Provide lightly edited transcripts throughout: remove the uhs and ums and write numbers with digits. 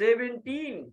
17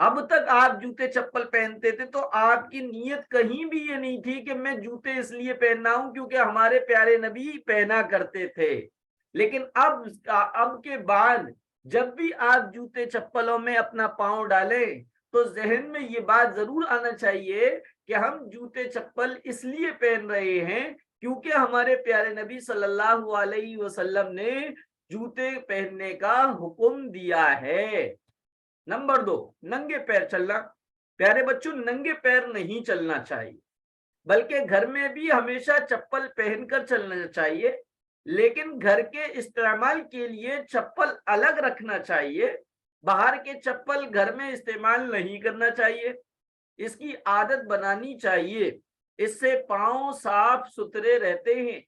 اب تک آپ جوتے چپل پہنتے تھے تو آپ کی نیت کہیں بھی یہ نہیں تھی کہ میں جوتے اس لیے پہننا ہوں کیونکہ ہمارے پیارے نبی پہنا کرتے تھے، لیکن اب کے بعد جب بھی آپ جوتے چپلوں میں اپنا پاؤں ڈالیں تو ذہن میں یہ بات ضرور آنا چاہیے کہ ہم جوتے چپل اس لیے پہن رہے ہیں کیونکہ ہمارے پیارے نبی صلی اللہ علیہ وسلم نے جوتے پہننے کا حکم دیا ہے۔ نمبر 2، ننگے پیر چلنا۔ پیارے بچوں، ننگے پیر نہیں چلنا چاہیے، بلکہ گھر میں بھی ہمیشہ چپل پہن کر چلنا چاہیے، لیکن گھر کے استعمال کے لیے چپل الگ رکھنا چاہیے، باہر کے چپل گھر میں استعمال نہیں کرنا چاہیے۔ اس کی عادت بنانی چاہیے، اس سے پاؤں صاف ستھرے رہتے ہیں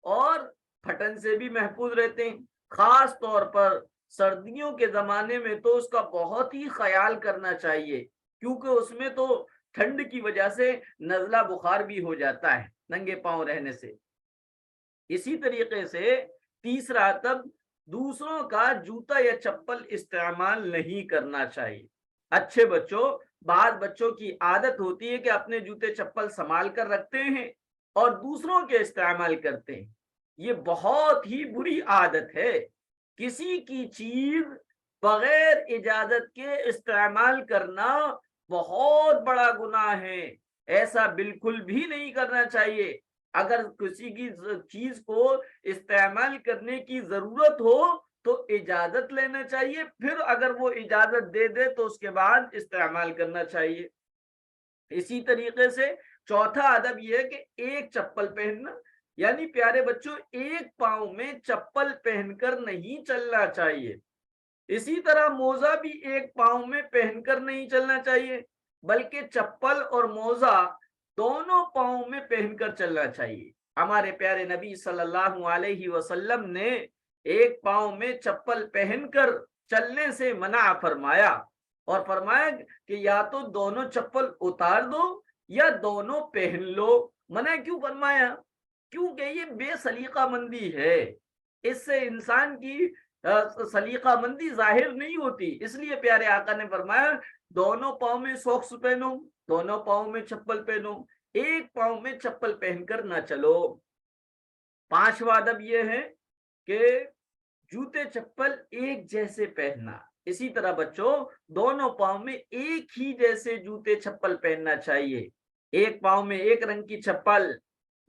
اور پھٹن سے بھی محفوظ رہتے ہیں۔ خاص طور پر سردیوں کے زمانے میں تو اس کا بہت ہی خیال کرنا چاہیے کیونکہ اس میں تو ٹھنڈ کی وجہ سے نزلہ بخار بھی ہو جاتا ہے ننگے پاؤں رہنے سے۔ اسی طریقے سے تیسرا تب دوسروں کا جوتا یا چپل استعمال نہیں کرنا چاہیے۔ اچھے بچوں، بعض بچوں کی عادت ہوتی ہے کہ اپنے جوتے چپل سنبھال کر رکھتے ہیں اور دوسروں کے استعمال کرتے ہیں، یہ بہت ہی بری عادت ہے۔ کسی کی چیز بغیر اجازت کے استعمال کرنا بہت بڑا گناہ ہے، ایسا بالکل بھی نہیں کرنا چاہیے۔ اگر کسی کی چیز کو استعمال کرنے کی ضرورت ہو تو اجازت لینا چاہیے، پھر اگر وہ اجازت دے دے تو اس کے بعد استعمال کرنا چاہیے۔ اسی طریقے سے چوتھا ادب یہ ہے کہ ایک چپل پہننا، یعنی پیارے بچوں ایک پاؤں میں چپل پہن کر نہیں چلنا چاہیے۔ اسی طرح موزہ بھی ایک پاؤں میں پہن کر نہیں چلنا چاہیے، بلکہ چپل اور موزہ دونوں پاؤں میں پہن کر چلنا چاہیے۔ ہمارے پیارے نبی صلی اللہ علیہ وسلم نے ایک پاؤں میں چپل پہن کر چلنے سے منع فرمایا اور فرمایا کہ یا تو دونوں چپل اتار دو یا دونوں پہن لو۔ منع کیوں فرمایا؟ کیونکہ یہ بے سلیقہ مندی ہے، اس سے انسان کی سلیقہ مندی ظاہر نہیں ہوتی، اس لیے پیارے آقا نے فرمایا دونوں پاؤں میں سوکس پہنو، دونوں پاؤں میں چپل پہنو، ایک پاؤں میں چپل پہن کر نہ چلو۔ پانچواں ادب یہ ہے کہ جوتے چپل ایک جیسے پہننا۔ اسی طرح بچوں دونوں پاؤں میں ایک ہی جیسے جوتے چپل پہننا چاہیے، ایک پاؤں میں ایک رنگ کی چپل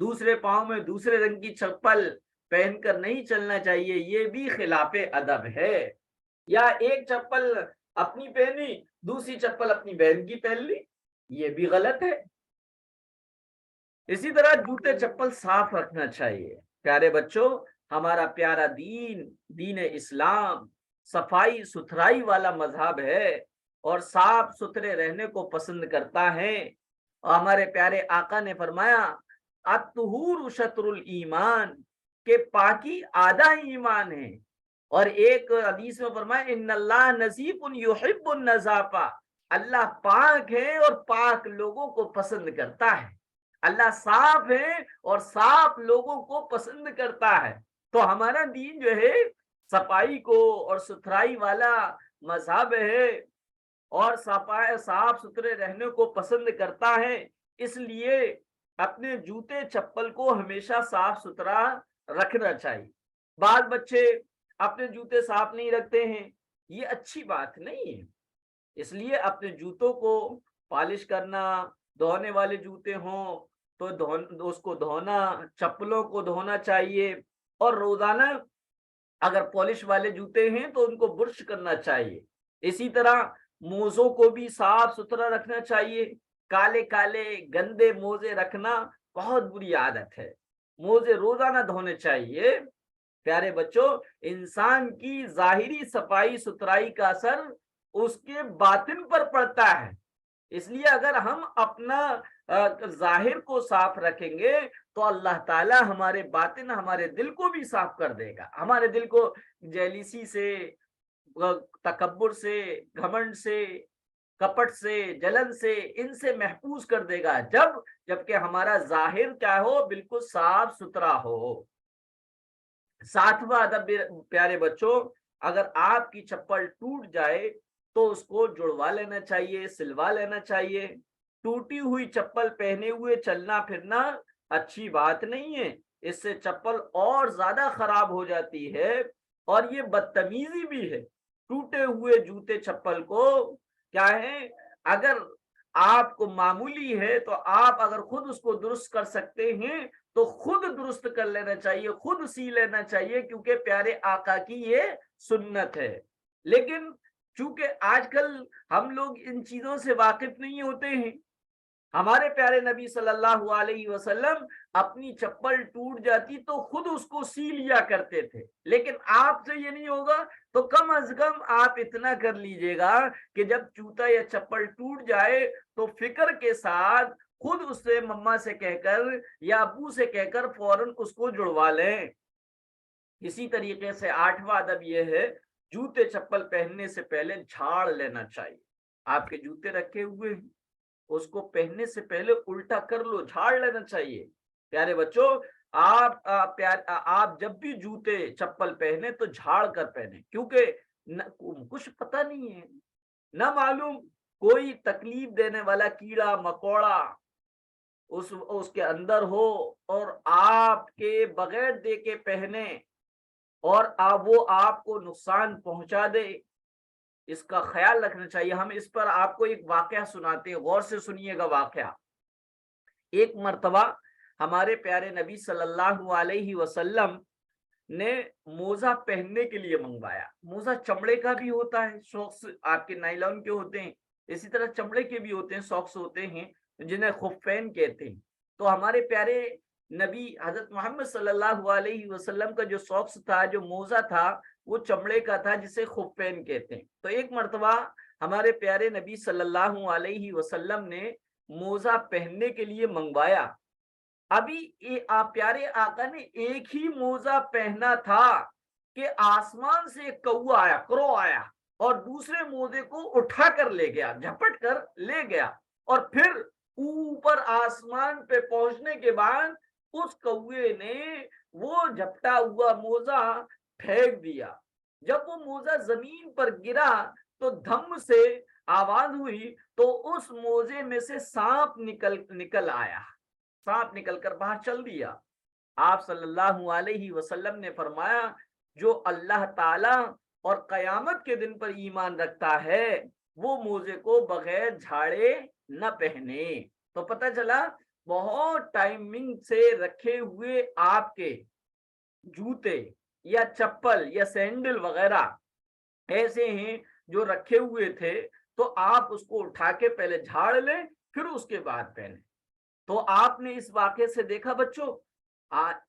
دوسرے پاؤں میں دوسرے رنگ کی چپل پہن کر نہیں چلنا چاہیے، یہ بھی خلاف ادب ہے۔ یا ایک چپل اپنی پہنی دوسری چپل اپنی بہن کی پہن لی، یہ بھی غلط ہے۔ اسی طرح جوتے چپل صاف رکھنا چاہیے۔ پیارے بچوں ہمارا پیارا دین اسلام صفائی ستھرائی والا مذہب ہے اور صاف ستھرے رہنے کو پسند کرتا ہے، اور ہمارے پیارے آقا نے فرمایا الطہور شطر الایمان، کہ پاکی آدھا ایمان ہے، اور ایک حدیث میں فرمایا ان اللہ نظیف یحب النظافہ، اللہ پاک ہے اور پاک لوگوں کو پسند کرتا ہے، اللہ صاف ہے اور صاف لوگوں کو پسند کرتا ہے۔ تو ہمارا دین جو ہے صفائی کو اور ستھرائی والا مذہب ہے اور صاف ستھرے رہنے کو پسند کرتا ہے، اس لیے اپنے جوتے چپل کو ہمیشہ صاف ستھرا رکھنا چاہیے۔ بعض بچے اپنے جوتے صاف نہیں رکھتے ہیں، یہ اچھی بات نہیں ہے، اس لیے اپنے جوتوں کو پالش کرنا، دھونے والے جوتے ہوں تو اس کو دھونا، چپلوں کو دھونا چاہیے، اور روزانہ اگر پالش والے جوتے ہیں تو ان کو برش کرنا چاہیے۔ اسی طرح موزوں کو بھی صاف ستھرا رکھنا چاہیے، کالے کالے گندے موزے رکھنا بہت بری عادت ہے، موزے روزانہ دھونے چاہیے۔ پیارے بچوں انسان کی ظاہری صفائی ستھرائی کا اثر اس کے باطن پر پڑتا ہے، اس لیے اگر ہم اپنا ظاہر کو صاف رکھیں گے تو اللہ تعالی ہمارے باطن ہمارے دل کو بھی صاف کر دے گا، ہمارے دل کو جیلیسی سے، تکبر سے، گھمنڈ سے، کپٹ سے، جلن سے، ان سے محفوظ کر دے گا جبکہ ہمارا ظاہر کیا ہو، بالکل صاف ستھرا ہو۔ ساتواں ادب پیارے بچوں، اگر آپ کی چپل ٹوٹ جائے تو اس کو جڑوا لینا چاہیے، سلوا لینا چاہیے۔ ٹوٹی ہوئی چپل پہنے ہوئے چلنا پھرنا اچھی بات نہیں ہے، اس سے چپل اور زیادہ خراب ہو جاتی ہے اور یہ بدتمیزی بھی ہے۔ ٹوٹے ہوئے جوتے چپل کو کیا ہے، اگر آپ کو معمولی ہے تو آپ اگر خود اس کو درست کر سکتے ہیں تو خود درست کر لینا چاہیے، خود سی لینا چاہیے، کیونکہ پیارے آقا کی یہ سنت ہے۔ لیکن چونکہ آج کل ہم لوگ ان چیزوں سے واقف نہیں ہوتے ہیں، ہمارے پیارے نبی صلی اللہ علیہ وسلم اپنی چپل ٹوٹ جاتی تو خود اس کو سی لیا کرتے تھے، لیکن آپ سے یہ نہیں ہوگا تو کم از کم آپ اتنا کر لیجئے گا کہ جب جوتا یا چپل ٹوٹ جائے تو فکر کے ساتھ خود اس سے مما سے کہہ کر یا ابو سے کہہ کر فوراً اس کو جڑوا لیں۔ اسی طریقے سے 8واں ادب یہ ہے، جوتے چپل پہننے سے پہلے جھاڑ لینا چاہیے۔ آپ کے جوتے رکھے ہوئے ہیں، اس کو پہننے سے پہلے الٹا کر لو، جھاڑ لینا چاہیے۔ پیارے بچوں، آپ جب بھی جوتے چپل پہنے تو جھاڑ کر پہنے، کیونکہ کچھ پتہ نہیں ہے، نہ معلوم کوئی تکلیف دینے والا کیڑا مکوڑا اس کے اندر ہو اور آپ کے بغیر دیکھے پہنے اور وہ آپ کو نقصان پہنچا دے، اس کا خیال رکھنا چاہیے۔ ہم اس پر آپ کو ایک واقعہ سناتے ہیں، غور سے سنیے گا واقعہ۔ ایک مرتبہ ہمارے پیارے نبی صلی اللہ علیہ وسلم نے موزہ پہننے کے لیے منگوایا۔ موزہ چمڑے کا بھی ہوتا ہے، ساکس آپ کے نائلون کے ہوتے ہیں، اسی طرح چمڑے کے بھی ہوتے ہیں، ساکس ہوتے ہیں جنہیں خفین کہتے ہیں۔ تو ہمارے پیارے نبی حضرت محمد صلی اللہ علیہ وسلم کا جو ساکس تھا، جو موزہ تھا، وہ چمڑے کا تھا جسے خفین کہتے ہیں۔ تو ایک مرتبہ ہمارے پیارے نبی صلی اللہ علیہ وسلم نے موزہ پہننے کے لیے منگوایا۔ ابھی پیارے آقا نے ایک ہی موزہ پہنا تھا کہ آسمان سے ایک کوا آیا، کرو آیا اور دوسرے موزے کو اٹھا کر لے گیا، جھپٹ کر لے گیا، اور پھر اوپر آسمان پہ پہنچنے کے بعد اس کوے نے وہ جھپٹا ہوا موزہ پھینک دیا۔ جب وہ موزہ زمین پر گرا تو دھم سے آواز ہوئی تو اس موزے میں سے سانپ نکل آیا، سانپ نکل کر باہر چل دیا۔ آپ صلی اللہ علیہ وسلم نے فرمایا، جو اللہ تعالی اور قیامت کے دن پر ایمان رکھتا ہے وہ موزے کو بغیر جھاڑے نہ پہنے۔ تو پتہ چلا بہت ٹائمنگ سے رکھے ہوئے آپ کے جوتے یا چپل یا سینڈل وغیرہ ایسے ہیں جو رکھے ہوئے تھے، تو آپ اس کو اٹھا کے پہلے جھاڑ لیں پھر اس کے بعد پہنیں۔ تو آپ نے اس واقعے سے دیکھا بچوں،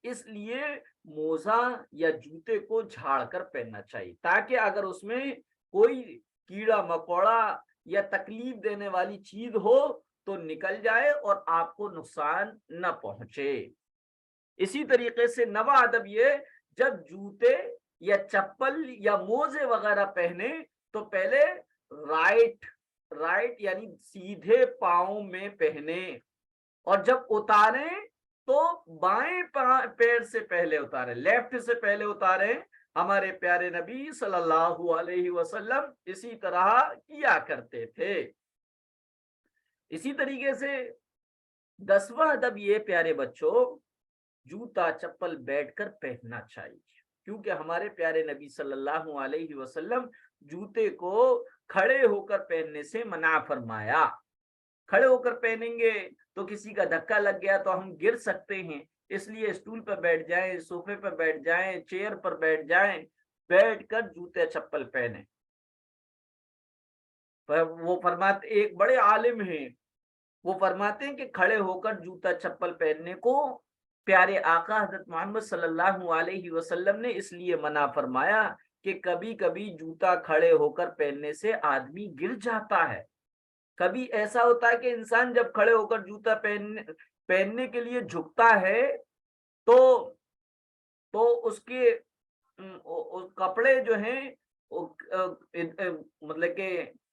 اس لیے موزہ یا جوتے کو جھاڑ کر پہننا چاہیے، تاکہ اگر اس میں کوئی کیڑا مکوڑا یا تکلیف دینے والی چیز ہو تو نکل جائے اور آپ کو نقصان نہ پہنچے۔ اسی طریقے سے 9واں ادب یہ، جب جوتے یا چپل یا موزے وغیرہ پہنے تو پہلے رائٹ یعنی سیدھے پاؤں میں پہنے، اور جب اتاریں تو بائیں پیر سے پہلے اتاریں، لیفٹ سے پہلے اتاریں۔ ہمارے پیارے نبی صلی اللہ علیہ وسلم اسی طرح کیا کرتے تھے۔ اسی طریقے سے 10واں ادب یہ پیارے بچوں، جوتا چپل بیٹھ کر پہننا چاہیے، کیونکہ ہمارے پیارے نبی صلی اللہ علیہ وسلم جوتے کو کھڑے ہو کر پہننے سے منع فرمایا۔ کھڑے ہو کر پہنیں گے تو کسی کا دھکا لگ گیا تو ہم گر سکتے ہیں، اس لیے اسٹول پر بیٹھ جائیں، صوفے پر بیٹھ جائیں، چیئر پر بیٹھ جائیں، بیٹھ کر جوتے چپل پہنیں۔ وہ فرماتے، ایک بڑے عالم ہیں، وہ فرماتے ہیں کہ کھڑے ہو کر جوتا چپل پہننے کو پیارے آقا حضرت محمد صلی اللہ علیہ وسلم نے اس لیے منع فرمایا کہ کبھی کبھی جوتا کھڑے ہو کر پہننے سے آدمی گر جاتا ہے۔ کبھی ایسا ہوتا ہے کہ انسان جب کھڑے ہو کر جوتا پہننے کے لیے جھکتا ہے تو اس کے کپڑے جو ہیں مطلب کہ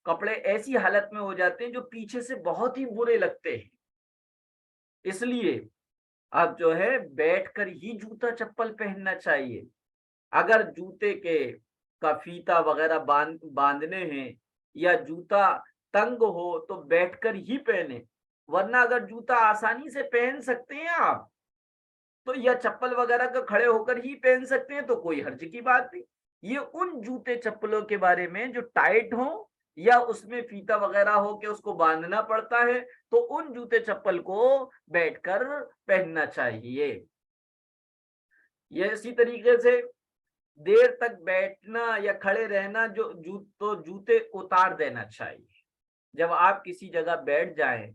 کپڑے ایسی حالت میں ہو جاتے ہیں جو پیچھے سے بہت ہی برے لگتے ہیں۔ اس لیے اب جو ہے بیٹھ کر ہی جوتا چپل پہننا چاہیے۔ اگر جوتے کا فیتا وغیرہ باندھنے ہیں یا جوتا تنگ ہو تو بیٹھ کر ہی پہنے، ورنہ اگر جوتا آسانی سے پہن سکتے ہیں آپ تو یا چپل وغیرہ کا کھڑے ہو کر ہی پہن سکتے ہیں تو کوئی حرج کی بات نہیں۔ یہ ان جوتے چپلوں کے بارے میں جو ٹائٹ ہوں یا اس میں فیتا وغیرہ ہو کہ اس کو باندھنا پڑتا ہے، تو ان جوتے چپل کو بیٹھ کر پہننا چاہیے۔ یہ اسی طریقے سے دیر تک بیٹھنا یا کھڑے رہنا تو جوتے اتار دینا چاہیے۔ جب آپ کسی جگہ بیٹھ جائیں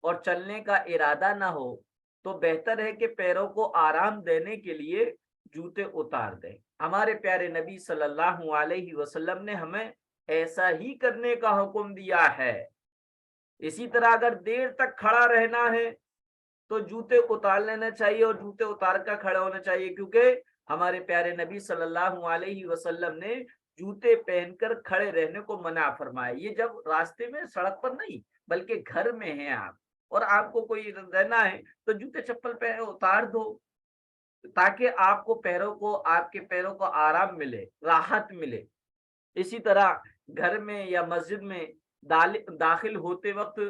اور چلنے کا ارادہ نہ ہو تو بہتر ہے کہ پیروں کو آرام دینے کے لیے جوتے اتار دیں۔ ہمارے پیارے نبی صلی اللہ علیہ وسلم نے ہمیں ایسا ہی کرنے کا حکم دیا ہے۔ اسی طرح اگر دیر تک کھڑا رہنا ہے تو جوتے اتار لینا چاہیے اور جوتے اتار کر کھڑے ہونا چاہیے، کیونکہ ہمارے پیارے نبی صلی اللہ علیہ وسلم نے جوتے پہن کر کھڑے رہنے کو منع فرمایا۔ یہ جب راستے میں سڑک پر نہیں بلکہ گھر میں ہیں آپ اور آپ کو کوئی رہنا ہے تو جوتے چپل پہ اتار دو، تاکہ آپ کے پیروں کو آرام ملے، راحت ملے۔ اسی طرح گھر میں یا مسجد میں داخل ہوتے وقت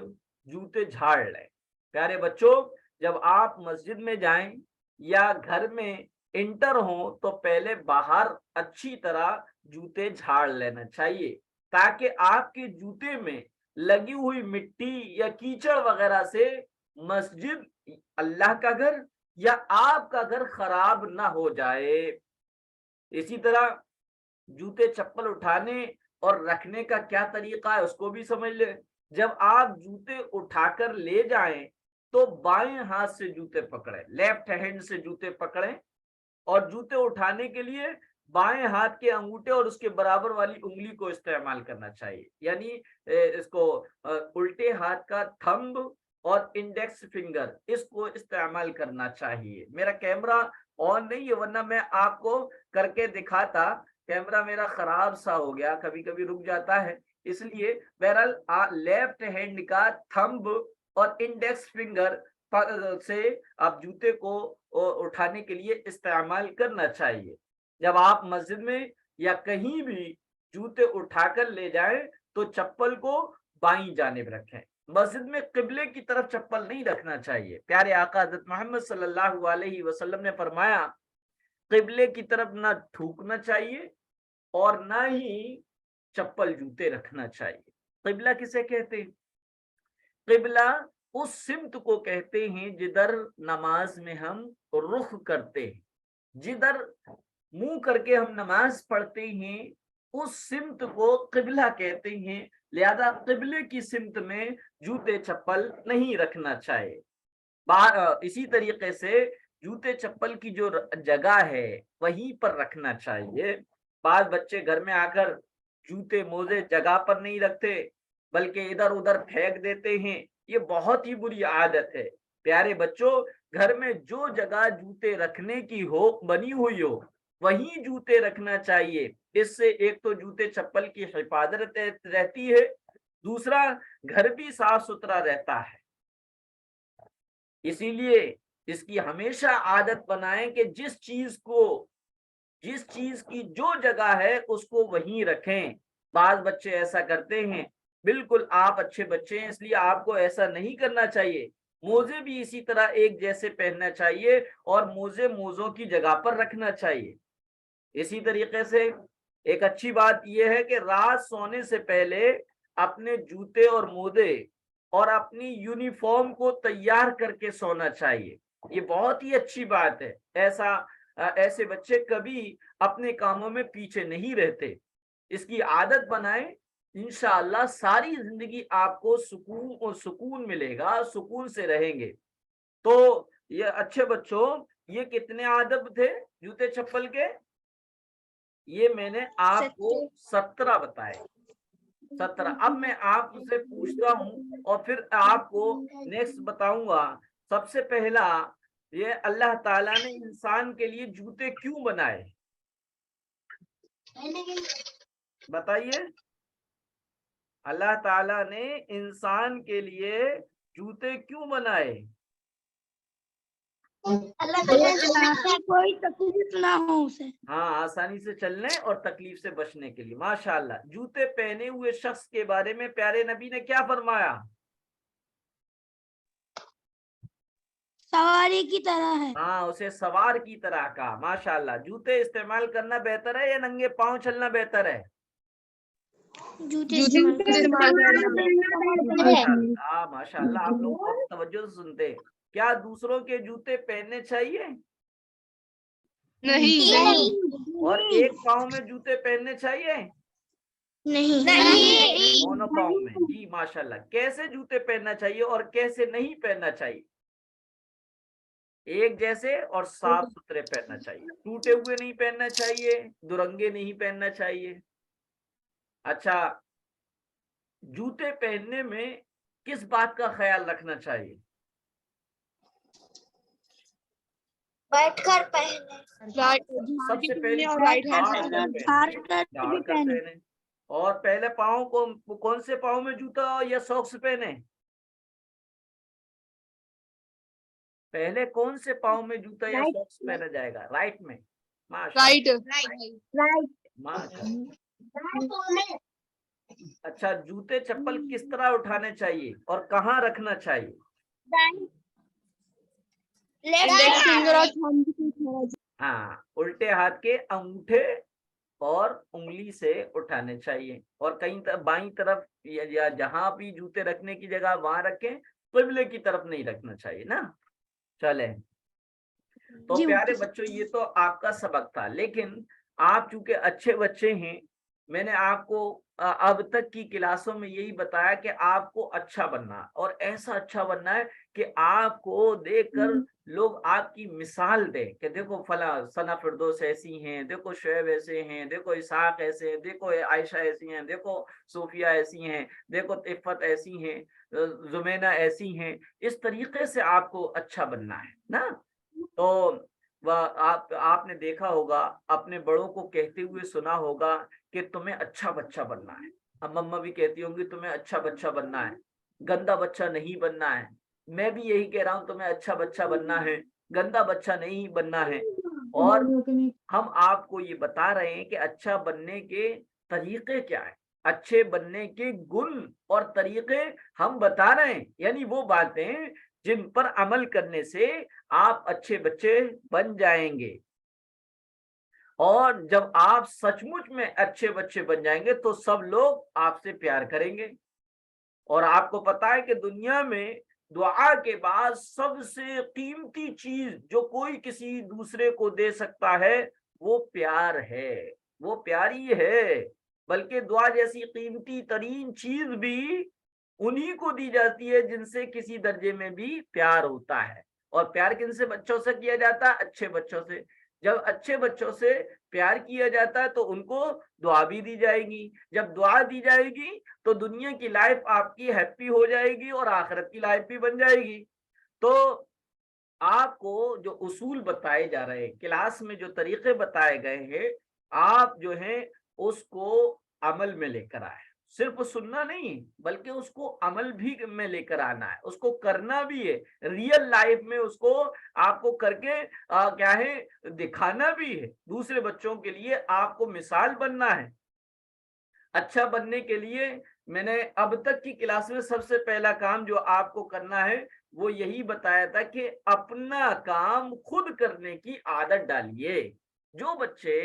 جوتے جھاڑ لیں۔ پیارے بچوں، جب آپ مسجد میں جائیں یا گھر میں انٹر ہوں تو پہلے باہر اچھی طرح جوتے جھاڑ لینا چاہیے، تاکہ آپ کے جوتے میں لگی ہوئی مٹی یا کیچڑ وغیرہ سے مسجد، اللہ کا گھر یا آپ کا گھر خراب نہ ہو جائے۔ اسی طرح جوتے چپل اٹھانے اور رکھنے کا کیا طریقہ ہے اس کو بھی سمجھ لیں۔ جب آپ جوتے اٹھا کر لے جائیں تو بائیں ہاتھ سے جوتے پکڑیں، لیفٹ ہینڈ سے جوتے پکڑیں، اور جوتے اٹھانے کے لیے بائیں ہاتھ کے انگوٹھے اور اس کے برابر والی انگلی کو استعمال کرنا چاہیے، یعنی اس کو الٹے ہاتھ کا تھمب اور انڈیکس فنگر اس کو استعمال کرنا چاہیے۔ میرا کیمرہ آن نہیں ہے ورنہ میں آپ کو کر کے دکھاتا، کیمرہ میرا خراب سا ہو گیا، کبھی کبھی رک جاتا ہے، اس لیے بہرحال لیفٹ ہینڈ کا تھمب اور انڈیکس فنگر سے آپ جوتے کو اٹھانے کے لیے استعمال کرنا چاہیے۔ جب آپ مسجد میں یا کہیں بھی جوتے اٹھا کر لے جائیں تو چپل کو بائیں جانب رکھیں۔ مسجد میں قبلے کی طرف چپل نہیں رکھنا چاہیے۔ پیارے آقا حضرت محمد صلی اللہ علیہ وسلم نے فرمایا قبلے کی طرف نہ تھوکنا چاہیے اور نہ ہی چپل جوتے رکھنا چاہیے۔ قبلہ کسے کہتے ہیں؟ قبلہ اس سمت کو کہتے ہیں جدھر نماز میں ہم رخ کرتے ہیں، جدھر منہ کر کے ہم نماز پڑھتے ہیں اس سمت کو قبلہ کہتے ہیں، لہذا قبلے کی سمت میں جوتے چپل نہیں رکھنا چاہیے۔ اسی طریقے سے جوتے چپل کی جو جگہ ہے وہیں پر رکھنا چاہیے۔ بعض بچے گھر میں آ کر جوتے موزے جگہ پر نہیں رکھتے بلکہ ادھر ادھر پھینک دیتے ہیں، یہ بہت ہی بری عادت ہے۔ پیارے بچوں، گھر میں جو جگہ جوتے رکھنے کی بنی ہوئی ہو وہیں جوتے رکھنا چاہیے۔ اس سے ایک تو جوتے چپل کی حفاظت رہتی ہے، دوسرا گھر بھی صاف ستھرا رہتا ہے۔ اسی لیے اس کی ہمیشہ عادت بنائیں کہ جس چیز کی جو جگہ ہے اس کو وہیں رکھیں۔ بعض بچے ایسا کرتے ہیں، بالکل آپ اچھے بچے ہیں اس لیے آپ کو ایسا نہیں کرنا چاہیے۔ موزے بھی اسی طرح ایک جیسے پہننا چاہیے اور موزوں کی جگہ پر رکھنا چاہیے۔ اسی طریقے سے ایک اچھی بات یہ ہے کہ رات سونے سے پہلے اپنے جوتے اور موزے اور اپنی یونیفارم کو تیار کر کے سونا چاہیے، یہ بہت ہی اچھی بات ہے۔ ایسے بچے کبھی اپنے کاموں میں پیچھے نہیں رہتے، اس کی عادت بنائیں، انشاءاللہ ساری زندگی آپ کو سکون ملے گا، سکون سے رہیں گے۔ تو یہ اچھے بچوں، یہ کتنے آداب تھے جوتے چپل کے؟ یہ میں نے آپ کو 17 بتائے، 17۔ اب میں آپ سے پوچھتا ہوں اور پھر آپ کو نیکسٹ بتاؤں گا۔ سب سے پہلا، یہ اللہ تعالیٰ نے انسان کے لیے جوتے کیوں بنائے؟ بتائیے، اللہ تعالیٰ نے انسان کے لیے جوتے کیوں بنائے؟ کوئی تکلیف نہ ہو اسے. ہاں، آسانی سے چلنے اور تکلیف سے بچنے کے لیے. ماشاءاللہ. جوتے پہنے ہوئے شخص کے بارے میں پیارے نبی نے کیا فرمایا؟ سواری کی طرح ہے. ہاں، اسے سوار کی طرح کا. ماشاءاللہ. جوتے استعمال کرنا بہتر ہے یا ننگے پاؤں چلنا بہتر ہے؟ جوتے استعمال ماشاءاللہ ماشاءاللہ، آپ لوگ بہت توجہ سے سنتے ہیں. کیا دوسروں کے جوتے پہننے چاہیے؟ نہیں. اور ایک پاؤں میں جوتے پہننے چاہیے؟ نہیں. دونوں پاؤں میں. جی ماشاءاللہ. کیسے جوتے پہننا چاہیے اور کیسے نہیں پہننا چاہیے؟ ایک جیسے اور صاف ستھرے پہننا چاہیے. ٹوٹے ہوئے نہیں پہننا چاہیے، درنگے نہیں پہننا چاہیے. اچھا، جوتے پہننے میں کس بات کا خیال رکھنا چاہیے؟ بیٹھ کر پہنے. سب سے پہلی جھاڑ کر پہنے. اور پہلے پاؤں کو کون سے پاؤں میں جوتا یا ساکس پہنے؟ پہلے کون سے پاؤں میں جوتا یا ساکس پہنا جائے گا؟ رائٹ میں. اچھا، جوتے چپل کس طرح اٹھانے چاہیے اور کہاں رکھنا چاہیے؟ ہاں، الٹے ہاتھ کے انگوٹھے اور انگلی سے اٹھانے چاہیے. اور کہیں بائیں طرف یا جہاں بھی جوتے رکھنے کی جگہ وہاں رکھیں، قبلے کی طرف نہیں رکھنا چاہیے نا. چلیں. تو پیارے بچوں، یہ تو آپ کا سبق تھا، لیکن آپ چونکہ اچھے بچے ہیں، میں نے آپ کو اب تک کی کلاسوں میں یہی بتایا کہ آپ کو اچھا بننا، اور ایسا اچھا بننا ہے کہ آپ کو دیکھ کر لوگ آپ کی مثال دیں کہ دیکھو فلاں ثنا فردوس ایسی ہیں، دیکھو شعیب ایسے ہیں، دیکھو اسحاق ایسے ہیں، دیکھو عائشہ ایسی ہیں، دیکھو صوفیہ ایسی ہیں، دیکھو عفت ایسی ہیں، زمینہ ایسی ہیں. اس طریقے سے آپ کو اچھا بننا ہے نا. تو آپ نے دیکھا ہوگا، اپنے بڑوں کو کہتے ہوئے سنا ہوگا کہ تمہیں اچھا بچہ بننا ہے. اب مما بھی کہتی ہوں گی تمہیں اچھا بچہ بننا ہے، گندا بچہ نہیں بننا ہے. میں بھی یہی کہہ رہا ہوں، تمہیں اچھا بچہ بننا ہے، گندا بچہ نہیں بننا ہے. اور ہم آپ کو یہ بتا رہے ہیں کہ اچھا بننے کے طریقے کیا ہیں، اچھے بننے کے گن اور طریقے ہم بتا رہے ہیں. یعنی وہ باتیں جن پر عمل کرنے سے آپ اچھے بچے بن جائیں گے. اور جب آپ سچ مچ میں اچھے بچے بن جائیں گے تو سب لوگ آپ سے پیار کریں گے. اور آپ کو پتا ہے کہ دنیا میں دعا کے بعد سب سے قیمتی چیز جو کوئی کسی دوسرے کو دے سکتا ہے وہ پیار ہے، وہ پیاری ہے. بلکہ دعا جیسی قیمتی ترین چیز بھی انہی کو دی جاتی ہے جن سے کسی درجے میں بھی پیار ہوتا ہے. اور پیار کن سے؟ بچوں سے کیا جاتا ہے، اچھے بچوں سے. جب اچھے بچوں سے پیار کیا جاتا ہے تو ان کو دعا بھی دی جائے گی. جب دعا دی جائے گی تو دنیا کی لائف آپ کی ہیپی ہو جائے گی اور آخرت کی لائف بھی بن جائے گی. تو آپ کو جو اصول بتائے جا رہے ہیں کلاس میں، جو طریقے بتائے گئے ہیں، آپ جو ہیں اس کو عمل میں لے کر آئے. صرف سننا نہیں بلکہ اس کو عمل بھی میں لے کر آنا ہے، اس کو کرنا بھی ہے. ریئل لائف میں اس کو آپ کو کر کے کیا ہے دکھانا بھی ہے. دوسرے بچوں کے لیے آپ کو مثال بننا ہے. اچھا بننے کے لیے میں نے اب تک کی کلاس میں سب سے پہلا کام جو آپ کو کرنا ہے وہ یہی بتایا تھا کہ اپنا کام خود کرنے کی عادت ڈالیے. جو بچے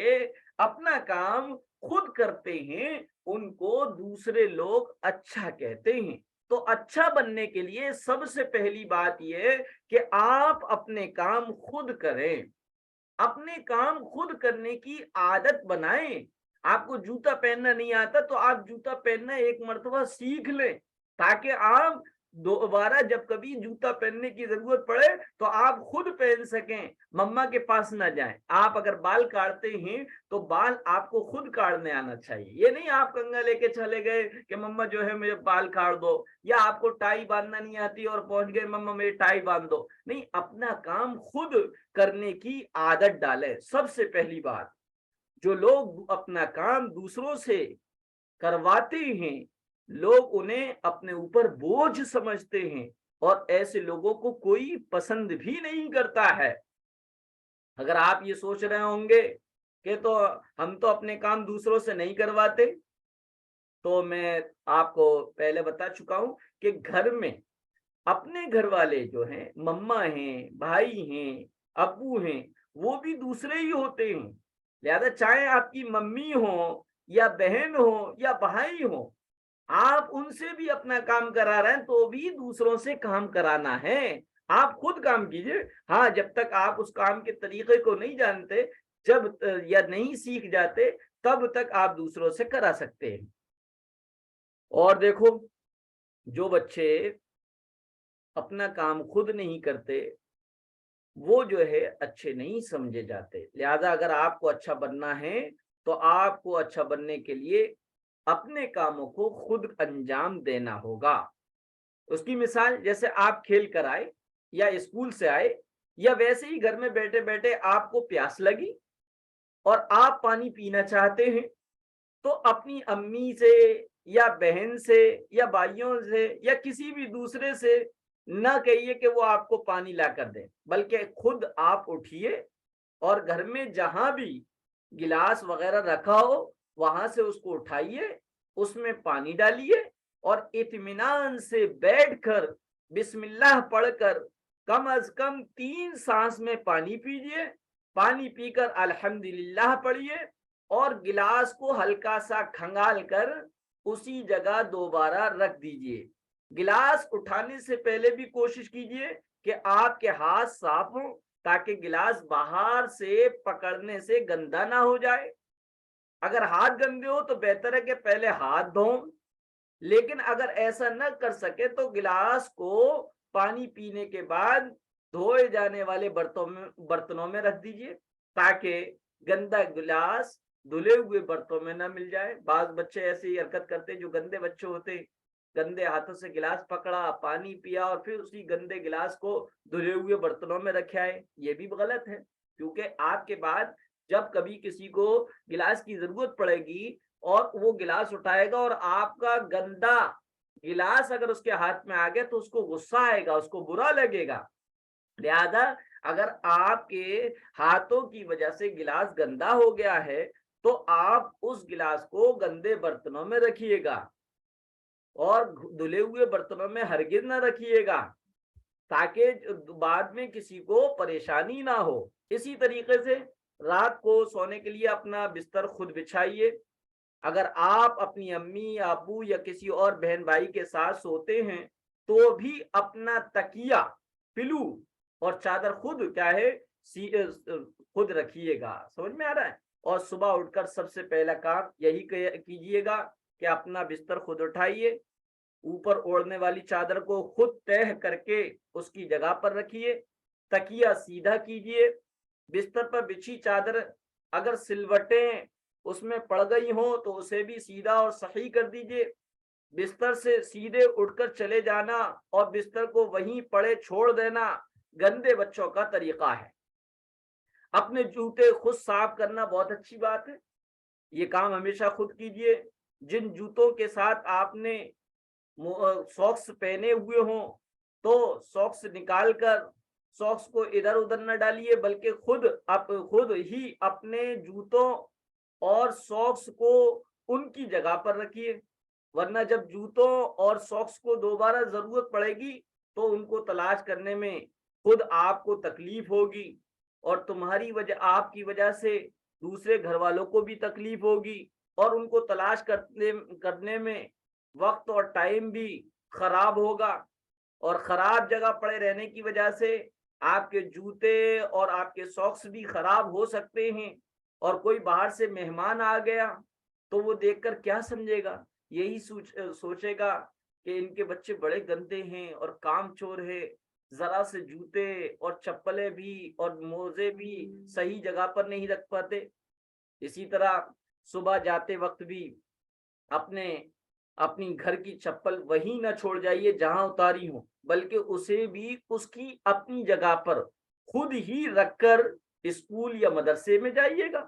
اپنا کام خود کرتے ہیں ان کو دوسرے لوگ اچھا کہتے ہیں. تو اچھا بننے کے لیے سب سے پہلی بات یہ کہ آپ اپنے کام خود کریں، اپنے کام خود کرنے کی عادت بنائیں. آپ کو جوتا پہننا نہیں آتا تو آپ جوتا پہننا ایک مرتبہ سیکھ لیں، تاکہ آپ دوبارہ جب کبھی جوتا پہننے کی ضرورت پڑے تو آپ خود پہن سکیں، مما کے پاس نہ جائیں. آپ اگر بال کاٹتے ہیں تو بال آپ کو خود کاٹنے آنا چاہیے. یہ نہیں آپ کنگا لے کے چلے گئے کہ مما جو ہے میرے بال کاٹ دو، یا آپ کو ٹائی باندھنا نہیں آتی اور پہنچ گئے مما میری ٹائی باندھ دو. نہیں، اپنا کام خود کرنے کی عادت ڈالیں. سب سے پہلی بات، جو لوگ اپنا کام دوسروں سے کرواتے ہیں لوگ انہیں اپنے اوپر بوجھ سمجھتے ہیں اور ایسے لوگوں کو کوئی پسند بھی نہیں کرتا ہے۔ اگر آپ یہ سوچ رہے ہوں گے کہ تو ہم تو اپنے کام دوسروں سے نہیں کرواتے، تو میں آپ کو پہلے بتا چکا ہوں کہ گھر میں اپنے گھر والے جو ہیں، مما ہیں، بھائی ہیں، ابو ہیں، وہ بھی دوسرے ہی ہوتے ہیں۔ لہذا چاہے آپ کی ممی ہو یا بہن ہو یا بھائی ہو، آپ ان سے بھی اپنا کام کرا رہے ہیں تو بھی دوسروں سے کام کرانا ہے۔ آپ خود کام کیجئے، ہاں جب تک آپ اس کام کے طریقے کو نہیں جانتے، جب یا نہیں سیکھ جاتے، تب تک آپ دوسروں سے کرا سکتے ہیں۔ اور دیکھو، جو بچے اپنا کام خود نہیں کرتے وہ جو ہے اچھے نہیں سمجھے جاتے۔ لہذا اگر آپ کو اچھا بننا ہے تو آپ کو اچھا بننے کے لیے اپنے کاموں کو خود انجام دینا ہوگا۔ اس کی مثال، جیسے آپ کھیل کر آئے یا اسکول سے آئے یا ویسے ہی گھر میں بیٹھے بیٹھے آپ کو پیاس لگی اور آپ پانی پینا چاہتے ہیں، تو اپنی امی سے یا بہن سے یا بھائیوں سے یا کسی بھی دوسرے سے نہ کہیے کہ وہ آپ کو پانی لا کر دیں، بلکہ خود آپ اٹھیے اور گھر میں جہاں بھی گلاس وغیرہ رکھا ہو وہاں سے اس کو اٹھائیے، اس میں پانی ڈالیے اور اطمینان سے بیٹھ کر بسم اللہ پڑھ کر کم از کم 3 سانس میں پانی پیجیے۔ پانی پی کر الحمدللہ پڑھیے اور گلاس کو ہلکا سا کھنگال کر اسی جگہ دوبارہ رکھ دیجیے۔ گلاس اٹھانے سے پہلے بھی کوشش کیجیے کہ آپ کے ہاتھ صاف ہوں تاکہ گلاس باہر سے پکڑنے سے گندا نہ ہو جائے۔ اگر ہاتھ گندے ہو تو بہتر ہے کہ پہلے ہاتھ دھویں، لیکن اگر ایسا نہ کر سکے تو گلاس کو پانی پینے کے بعد دھوئے جانے والے برتنوں میں رکھ دیجیے تاکہ گندا گلاس دھلے ہوئے برتنوں میں نہ مل جائے۔ بعض بچے ایسی حرکت کرتے جو گندے بچے ہوتے، گندے ہاتھوں سے گلاس پکڑا، پانی پیا اور پھر اسی گندے گلاس کو دھلے ہوئے برتنوں میں رکھا ہے۔ یہ بھی غلط ہے، کیونکہ آپ کے بعد جب کبھی کسی کو گلاس کی ضرورت پڑے گی اور وہ گلاس اٹھائے گا اور آپ کا گندا گلاس اگر اس کے ہاتھ میں آ گیا تو اس کو غصہ آئے گا، اس کو برا لگے گا۔ لہذا اگر آپ کے ہاتھوں کی وجہ سے گلاس گندا ہو گیا ہے تو آپ اس گلاس کو گندے برتنوں میں رکھیے گا اور دھلے ہوئے برتنوں میں ہرگز نہ رکھیے گا تاکہ بعد میں کسی کو پریشانی نہ ہو۔ اسی طریقے سے رات کو سونے کے لیے اپنا بستر خود بچھائیے۔ اگر آپ اپنی امی، ابو یا کسی اور بہن بھائی کے ساتھ سوتے ہیں تو بھی اپنا تکیہ، پلو اور چادر خود کیا ہے خود رکھیے گا۔ سمجھ میں آ رہا ہے؟ اور صبح اٹھ کر سب سے پہلا کام یہی کیجیے گا کہ اپنا بستر خود اٹھائیے، اوپر اوڑھنے والی چادر کو خود تہہ کر کے اس کی جگہ پر رکھیے، تکیہ سیدھا کیجیے، بستر پر بچھی چادر اگر سلوٹیں اس میں پڑ گئی ہوں تو اسے بھی سیدھا اور صحیح کر دیجیے۔ بستر سے سیدھے اٹھ کر چلے جانا اور بستر کو وہیں پڑے چھوڑ دینا گندے بچوں کا طریقہ ہے۔ اپنے جوتے خود صاف کرنا بہت اچھی بات ہے، یہ کام ہمیشہ خود کیجیے۔ جن جوتوں کے ساتھ آپ نے ساکس پہنے ہوئے ہوں تو ساکس نکال کر ساکس کو ادھر ادھر نہ ڈالیے، بلکہ خود ہی اپنے جوتوں اور ساکس کو ان کی جگہ پر رکھیے، ورنہ جب جوتوں اور ساکس کو دوبارہ ضرورت پڑے گی تو ان کو تلاش کرنے میں خود آپ کو تکلیف ہوگی اور تمہاری وجہ، آپ کی وجہ سے دوسرے گھر والوں کو بھی تکلیف ہوگی اور ان کو تلاش کرنے میں وقت اور ٹائم بھی خراب ہوگا، اور خراب جگہ پڑے رہنے کی وجہ سے آپ کے جوتے اور آپ کے ساکس بھی خراب ہو سکتے ہیں، اور کوئی باہر سے مہمان آ گیا تو وہ دیکھ کر کیا سمجھے گا؟ یہی سوچے گا کہ ان کے بچے بڑے گندے ہیں اور کام چور ہے، ذرا سے جوتے اور چپلیں بھی اور موزے بھی صحیح جگہ پر نہیں رکھ پاتے۔ اسی طرح صبح جاتے وقت بھی اپنی گھر کی چپل وہیں نہ چھوڑ جائیے جہاں اتاری ہوں، بلکہ اسے بھی اس کی اپنی جگہ پر خود ہی رکھ کر اسکول یا مدرسے میں جائیے گا۔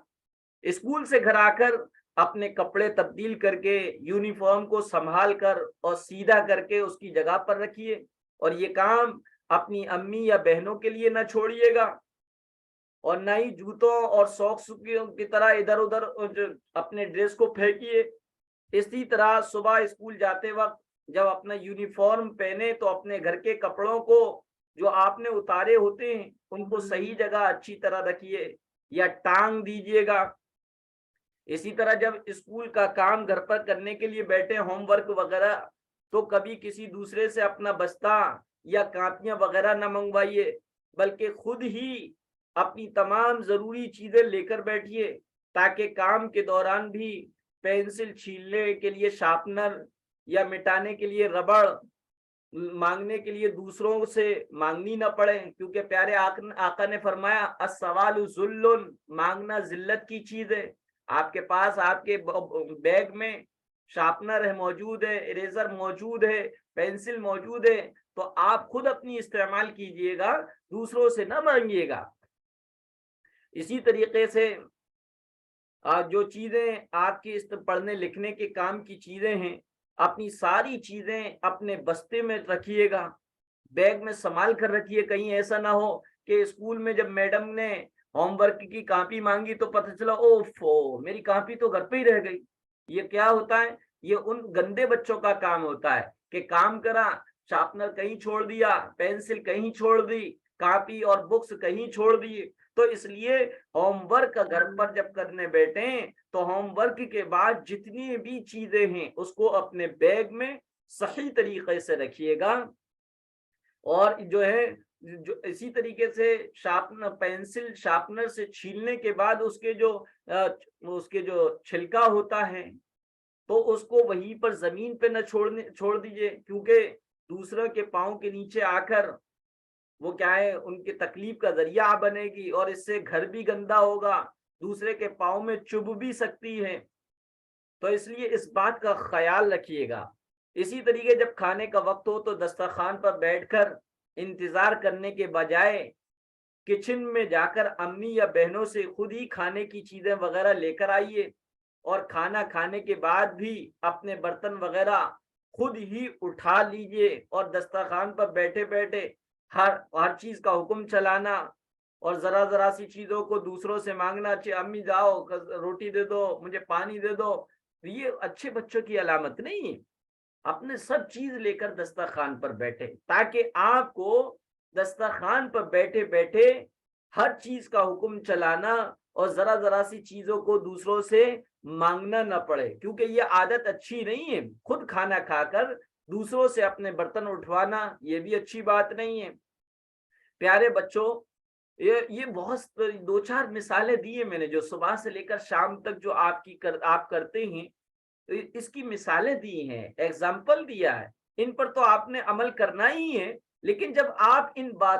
اسکول سے گھر آ کر اپنے کپڑے تبدیل کر کے یونیفارم کو سنبھال کر اور سیدھا کر کے اس کی جگہ پر رکھیے۔ اور یہ کام اپنی امی یا بہنوں کے لیے نہ چھوڑیے گا، اور نہ ہی جوتوں اور ساکس کی طرح ادھر ادھر اپنے ڈریس کو پھینکیے۔ اسی طرح صبح اسکول جاتے وقت جب اپنا یونیفارم پہنے تو اپنے گھر کے کپڑوں کو جو آپ نے اتارے ہوتے ہیں ان کو صحیح جگہ اچھی طرح رکھیے یا ٹانگ دیجیے گا۔ اسی طرح جب اسکول کا کام گھر پر کرنے کے لیے بیٹھے، ہوم ورک وغیرہ، تو کبھی کسی دوسرے سے اپنا بستہ یا کاپیاں وغیرہ نہ منگوائیے، بلکہ خود ہی اپنی تمام ضروری چیزیں لے کر بیٹھیے، تاکہ کام کے دوران بھی پینسل چھیلنے کے لیے شارپنر یا مٹانے کے لیے ربڑ مانگنے کے لیے دوسروں سے مانگنی نہ پڑے، کیونکہ پیارے آقا نے فرمایا السوال ذل، مانگنا ذلت کی چیز ہے۔ آپ کے پاس آپ کے بیگ میں شارپنر ہے موجود ہے، اریزر موجود ہے، پینسل موجود ہے، تو آپ خود اپنی استعمال کیجئے گا، دوسروں سے نہ مانگیے گا۔ اسی طریقے سے جو چیزیں آپ کی پڑھنے لکھنے کے کام کی چیزیں ہیں، اپنی ساری چیزیں اپنے بستے میں رکھیے گا، بیگ میں سنبھال کر رکھیے۔ کہیں ایسا نہ ہو کہ اسکول میں جب میڈم نے ہوم ورک کی کاپی مانگی تو پتہ چلا اوفو میری کاپی تو گھر پہ ہی رہ گئی۔ یہ کیا ہوتا ہے؟ یہ ان گندے بچوں کا کام ہوتا ہے کہ کام کرا، شارپنر کہیں چھوڑ دیا، پینسل کہیں چھوڑ دی، کاپی اور بکس کہیں چھوڑ دیے۔ تو اس لیے ہوم ورک گھر پر جب کرنے بیٹھیں تو ہوم ورک کے بعد جتنی بھی چیزیں ہیں اس کو اپنے بیگ میں صحیح طریقے سے رکھیے گا، اور جو ہے اسی طریقے سے شارپنر پینسل شارپنر سے چھیلنے کے بعد اس کے جو چھلکا ہوتا ہے تو اس کو وہیں پر زمین پہ نہ چھوڑ دیجئے، کیونکہ دوسروں کے پاؤں کے نیچے آ کر وہ کیا ہے ان کی تکلیف کا ذریعہ بنے گی، اور اس سے گھر بھی گندا ہوگا، دوسرے کے پاؤں میں چبھ بھی سکتی ہے۔ تو اس لیے اس بات کا خیال رکھیے گا۔ اسی طریقے جب کھانے کا وقت ہو تو دسترخوان پر بیٹھ کر انتظار کرنے کے بجائے کچن میں جا کر امی یا بہنوں سے خود ہی کھانے کی چیزیں وغیرہ لے کر آئیے، اور کھانا کھانے کے بعد بھی اپنے برتن وغیرہ خود ہی اٹھا لیجئے، اور دسترخوان پر بیٹھے بیٹھے ہر چیز کا حکم چلانا اور ذرا سی چیزوں کو دوسروں سے مانگنا، امی جاؤ روٹی دے دو، مجھے پانی دے دو، یہ اچھے بچوں کی علامت نہیں ہے۔ اپنے سب چیز لے کر دسترخوان پر بیٹھے، تاکہ آپ کو دسترخوان پر بیٹھے بیٹھے ہر چیز کا حکم چلانا اور ذرا سی چیزوں کو دوسروں سے مانگنا نہ پڑے، کیونکہ یہ عادت اچھی نہیں ہے۔ خود کھانا کھا کر دوسروں سے اپنے برتن اٹھوانا یہ بھی اچھی بات نہیں ہے۔ پیارے بچوں، یہ بہت دو چار مثالیں دی ہیں میں نے، جو صبح سے لے کر شام تک جو آپ کرتے ہیں، اس کی مثالیں دی ہیں، ایگزامپل دیا ہے، ان پر تو آپ نے عمل کرنا ہی ہے۔ لیکن جب آپ ان بات